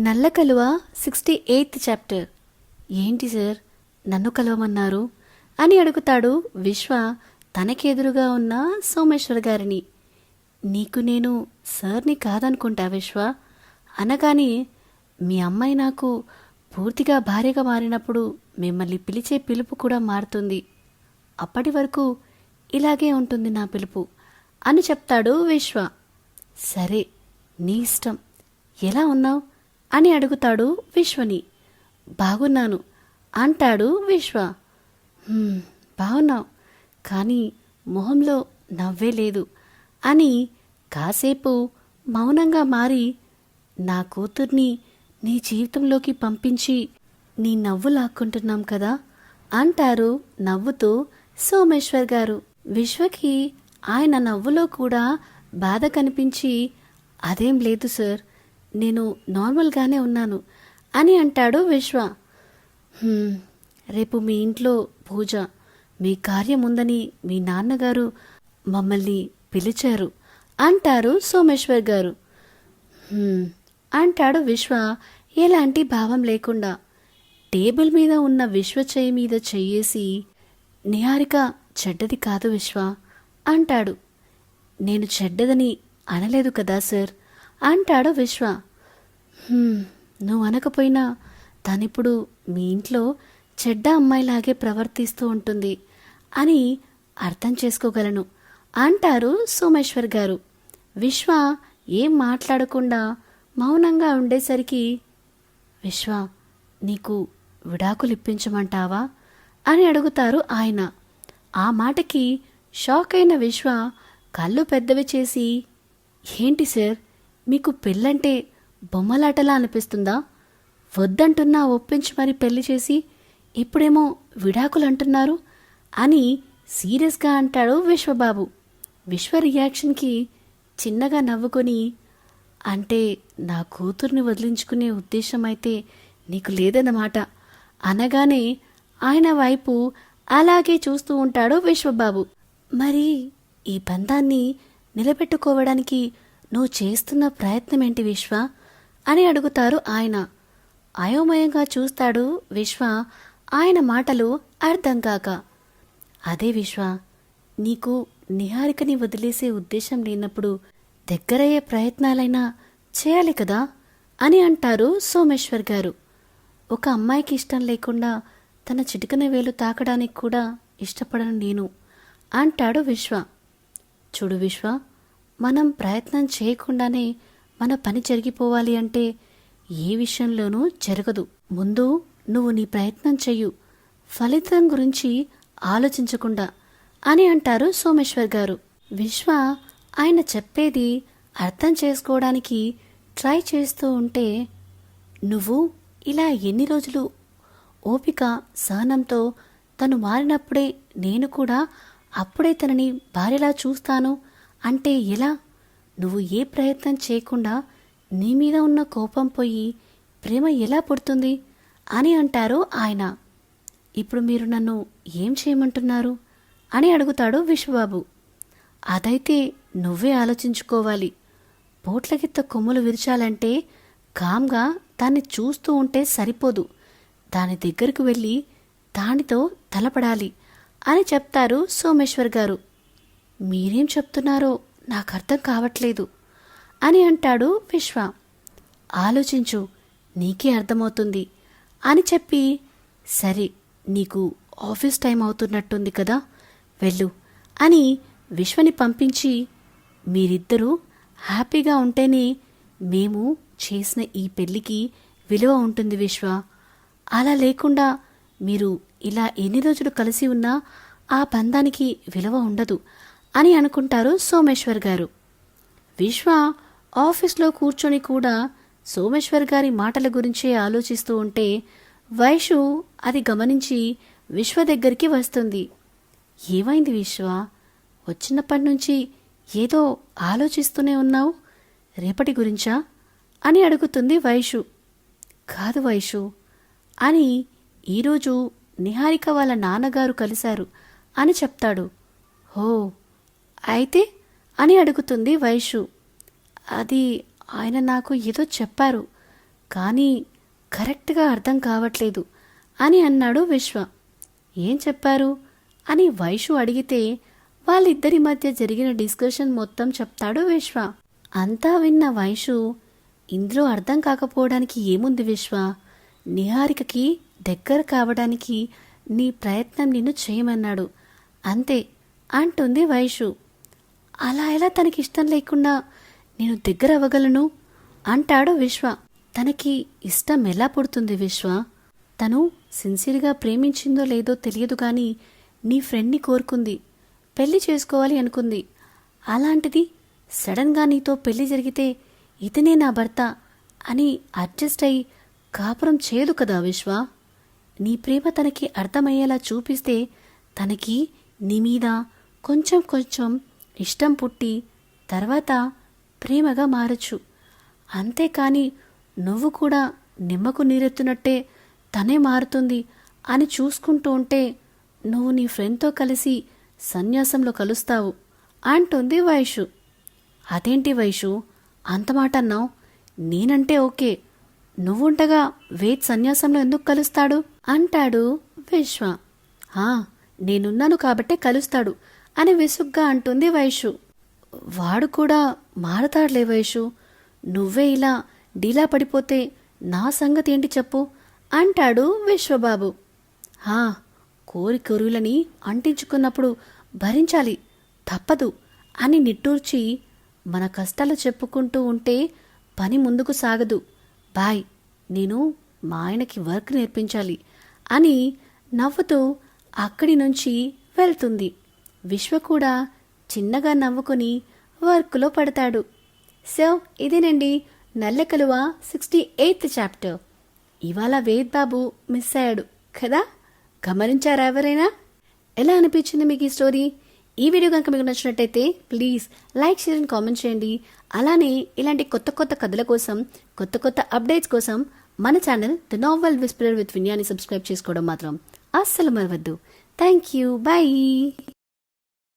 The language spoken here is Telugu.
నల్ల కలువ 68th చాప్టర్. ఏంటి సార్ నన్ను కలవమన్నారు అని అడుగుతాడు విశ్వ తనకెదురుగా ఉన్న సోమేశ్వర్ గారిని. నీకు నేను సార్ని కాదనుకుంటా విశ్వ అనగానే, మీ అమ్మాయి నాకు పూర్తిగా భార్యగా మారినప్పుడు మిమ్మల్ని పిలిచే పిలుపు కూడా మారుతుంది. అప్పటి వరకు ఇలాగే ఉంటుంది నా పిలుపు అని చెప్తాడు విశ్వ. సరే నీ ఇష్టం, ఎలా ఉన్నావు అని అడుగుతాడు విశ్వని. బాగున్నాను అంటాడు విశ్వ. బాగున్నావు, కానీ మొహంలో నవ్వే లేదు అని కాసేపు మౌనంగా మారి, నా కూతుర్ని నీ జీవితంలోకి పంపించి నీ నవ్వు లాక్కుంటున్నాం కదా అంటారు నవ్వుతూ సోమేశ్వర్ గారు. విశ్వకి ఆయన నవ్వులో కూడా బాధ కనిపించి, అదేం లేదు సార్, నేను నార్మల్గానే ఉన్నాను అని అంటాడు విశ్వ. రేపు మీ ఇంట్లో పూజ, మీ కార్యం ఉందని మీ నాన్నగారు మమ్మల్ని పిలిచారు అంటారు సోమేశ్వర్ గారు. అంటాడు విశ్వ ఎలాంటి భావం లేకుండా. టేబుల్ మీద ఉన్న విశ్వ చెయ్యి మీద చెయ్యేసి, నిహారిక చెడ్డది కాదు విశ్వ అంటాడు. నేను చెడ్డదని అనలేదు కదా సార్ అంటాడు విశ్వ. నువ్వు అనకపోయినా తనిప్పుడు మీ ఇంట్లో చెడ్డ అమ్మాయిలాగే ప్రవర్తిస్తూ ఉంటుంది అని అర్థం చేసుకోగలను అంటారు సోమేశ్వర్ గారు. విశ్వ ఏం మాట్లాడకుండా మౌనంగా ఉండేసరికి, విశ్వ నీకు విడాకులు ఇప్పించమంటావా అని అడుగుతారు ఆయన. ఆ మాటకి షాక్ అయిన విశ్వ కళ్ళు పెద్దవి చేసి, ఏంటి సార్, మీకు పెళ్ళంటే బొమ్మలాటలా అనిపిస్తుందా? వద్దంటున్నా ఒప్పించి మరి పెళ్లి చేసి ఇప్పుడేమో విడాకులు అంటున్నారు అని సీరియస్గా అంటాడు విశ్వబాబు. విశ్వ రియాక్షన్కి చిన్నగా నవ్వుకొని, అంటే నా కూతుర్ని వదిలించుకునే ఉద్దేశం అయితే నీకు లేదన్నమాట అనగానే ఆయన వైపు అలాగే చూస్తూ ఉంటాడు విశ్వబాబు. మరి ఈ బంధాన్ని నిలబెట్టుకోవడానికి నువ్వు చేస్తున్న ప్రయత్నం ఏంటి విశ్వ అని అడుగుతారు ఆయన. అయోమయంగా చూస్తాడు విశ్వ ఆయన మాటలు అర్థం కాక. అదే విశ్వ, నీకు నిహారికని వదిలేసే ఉద్దేశం లేనప్పుడు దగ్గరయ్యే ప్రయత్నాలైనా చేయాలి కదా అని అంటారు సోమేశ్వర్ గారు. ఒక అమ్మాయికి ఇష్టం లేకుండా తన చిటికన వేలు తాకడానికి కూడా ఇష్టపడను నేను అంటాడు విశ్వ. చూడు విశ్వ, మనం ప్రయత్నం చేయకుండానే మన పని జరిగిపోవాలి అంటే ఏ విషయంలోనూ జరగదు. ముందు నువ్వు నీ ప్రయత్నం చెయ్యు, ఫలితం గురించి ఆలోచించకుండా అని అంటారు సోమేశ్వర్ గారు. విశ్వ ఆయన చెప్పేది అర్థం చేసుకోవడానికి ట్రై చేస్తూ ఉంటే, నువ్వు ఇలా ఎన్ని రోజులు ఓపిక సహనంతో తను మారినప్పుడే నేను కూడా అప్పుడే తనని భార్యలా చూస్తాను అంటే ఎలా? నువ్వు ఏ ప్రయత్నం చేయకుండా నీ మీద ఉన్న కోపం పోయి ప్రేమ ఎలా పుడుతుంది అని అంటారు ఆయన. ఇప్పుడు మీరు నన్ను ఏం చేయమంటున్నారు అని అడుగుతాడు విశ్వబాబు. అదైతే నువ్వే ఆలోచించుకోవాలి. పోట్లగిత్త కొమ్ములు విరిచాలంటే కామ్గా దాన్ని చూస్తూ ఉంటే సరిపోదు, దాని దగ్గరకు వెళ్ళి దానితో తలపడాలి అని చెప్తారు సోమేశ్వర్ గారు. మీరేం చెప్తున్నారో నాకు అర్థం కావట్లేదు అని అంటాడు విశ్వ. ఆలోచించు, నీకే అర్థమవుతుంది అని చెప్పి, సరే నీకు ఆఫీస్ టైం అవుతున్నట్టుంది కదా, వెళ్ళు అని విశ్వని పంపించి, మీరిద్దరూ హ్యాపీగా ఉంటేనే మేము చేసిన ఈ పెళ్ళికి విలువ ఉంటుంది విశ్వ. అలా లేకుండా మీరు ఇలా ఎన్ని రోజులు కలిసి ఉన్నా ఆ బంధానికి విలువ ఉండదు అని అనుకుంటారు సోమేశ్వర్ గారు. విశ్వ ఆఫీస్లో కూర్చొని కూడా సోమేశ్వర్ గారి మాటల గురించే ఆలోచిస్తూ ఉంటే వైషు అది గమనించి విశ్వ దగ్గరికి వస్తుంది. ఏమైంది విశ్వ, వచ్చినప్పటి నుంచి ఏదో ఆలోచిస్తూనే ఉన్నావు, రేపటి గురించా అని అడుగుతుంది వైషు. కాదు వైషు, అని ఈరోజు నిహారిక వాళ్ళ నాన్నగారు కలిశారు అని చెప్తాడు. హో అయితే అని అడుగుతుంది వైషు. అది ఆయన నాకు ఏదో చెప్పారు, కానీ కరెక్ట్గా అర్థం కావట్లేదు అని అన్నాడు విశ్వ. ఏం చెప్పారు అని వైషు అడిగితే వాళ్ళిద్దరి మధ్య జరిగిన డిస్కషన్ మొత్తం చెప్తాడు విశ్వ. అంతా విన్న వైషు, ఇందులో అర్థం కాకపోవడానికి ఏముంది విశ్వ, నిహారికకి దగ్గర కావడానికి నీ ప్రయత్నం నిన్ను చేయమన్నాడు అంతే అంటుంది వైషు. అలా ఎలా తనకిష్టం లేకుండా నేను దగ్గర అవ్వగలను అంటాడు విశ్వ. తనకి ఇష్టం ఎలా పుడుతుంది విశ్వ? తను సిన్సియర్గా ప్రేమించిందో లేదో తెలియదు కానీ నీ ఫ్రెండ్ని కోరుకుంది, పెళ్లి చేసుకోవాలి అనుకుంది. అలాంటిది సడన్గా నీతో పెళ్లి జరిగితే ఇతనే నా భర్త అని అడ్జస్ట్ అయి కాపురం చేయదు కదా విశ్వ. నీ ప్రేమ తనకి అర్థమయ్యేలా చూపిస్తే తనకి నీ మీద కొంచెం కొంచెం ఇష్టం పుట్టి తర్వాత ప్రేమగా మారచ్చు. అంతేకాని నువ్వు కూడా నిమ్మకు నీరెత్తునట్టే తనే మారుతుంది అని చూసుకుంటూ ఉంటే నువ్వు నీ ఫ్రెండ్తో కలిసి సన్యాసంలో కలుస్తావు అంటుంది వైషు. అదేంటి వైషు అంత మాట అన్నావు? నేనంటే ఓకే, నువ్వుంటగా వేద్ సన్యాసంలో ఎందుకు కలుస్తాడు అంటాడు విశ్వ. నేనున్నాను కాబట్టే కలుస్తాడు అని విసుగ్గా అంటుంది వైషు. వాడు కూడా మారతాడులే వైషు, నువ్వే ఇలా డీలా పడిపోతే నా సంగతి ఏంటి చెప్పు అంటాడు విశ్వబాబు. కోరికరులని అంటించుకున్నప్పుడు భరించాలి, తప్పదు అని నిట్టూర్చి, మన కష్టాలు చెప్పుకుంటూ ఉంటే పని ముందుకు సాగదు, బాయ్, నేను మా ఆయనకి వర్క్ నేర్పించాలి అని నవ్వుతూ అక్కడి నుంచి వెళ్తుంది. విశ్వ కూడా చిన్నగా నవ్వుకొని వర్క్లో పడతాడు. సో ఇదేనండి నల్లకలువ 68th చాప్టర్. ఇవాళ వేద్ బాబు మిస్ అయ్యాడు కదా, గమనించారా ఎవరైనా? ఎలా అనిపించింది మీకు ఈ స్టోరీ? ఈ వీడియో కనుక మీకు నచ్చినట్టయితే please like, share and comment చేయండి. అలానే ఇలాంటి కొత్త కొత్త కథల కోసం, కొత్త కొత్త అప్డేట్స్ కోసం మన channel the novel whisperer with Vinyani subscribe చేసుకోవడం మాత్రం అస్సలు మరవద్దు. Thank you, bye.